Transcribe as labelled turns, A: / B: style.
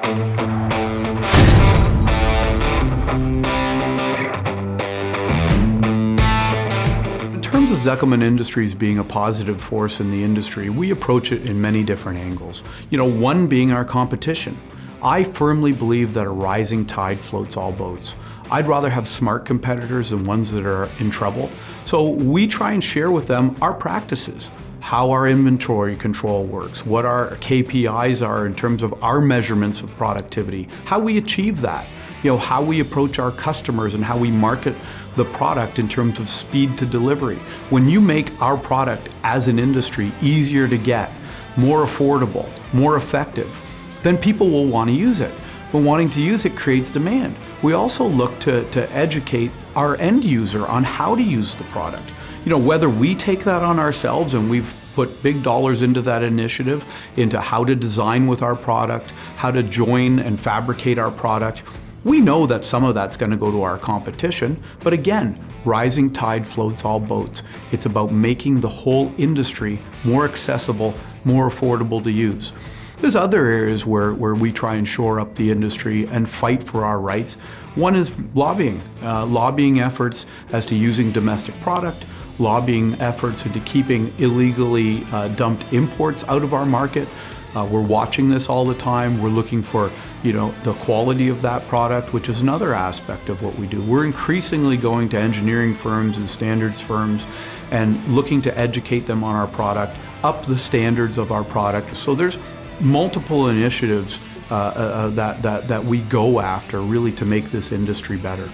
A: In terms of Zekelman Industries being a positive force in the industry, we approach it in many different angles. One being our competition. I firmly believe that a rising tide floats all boats. I'd rather have smart competitors than ones that are in trouble. So we try and share with them our practices, how our inventory control works, what our KPIs are in terms of our measurements of productivity, how we achieve that, how we approach our customers and how we market the product in terms of speed to delivery. When you make our product as an industry easier to get, more affordable, more effective, then people will want to use it. But wanting to use it creates demand. We also look to educate our end user on how to use the product. Whether we take that on ourselves, and we've put big dollars into that initiative, into how to design with our product, how to join and fabricate our product. We know that some of that's going to go to our competition, but again, rising tide floats all boats. It's about making the whole industry more accessible, more affordable to use. There's other areas where we try and shore up the industry and fight for our rights. One is lobbying. Lobbying efforts as to using domestic product, lobbying efforts into keeping illegally dumped imports out of our market. We're watching this all the time. We're looking for the quality of that product, which is another aspect of what we do. We're increasingly going to engineering firms and standards firms and looking to educate them on our product, up the standards of our product. So there's multiple initiatives that we go after really to make this industry better.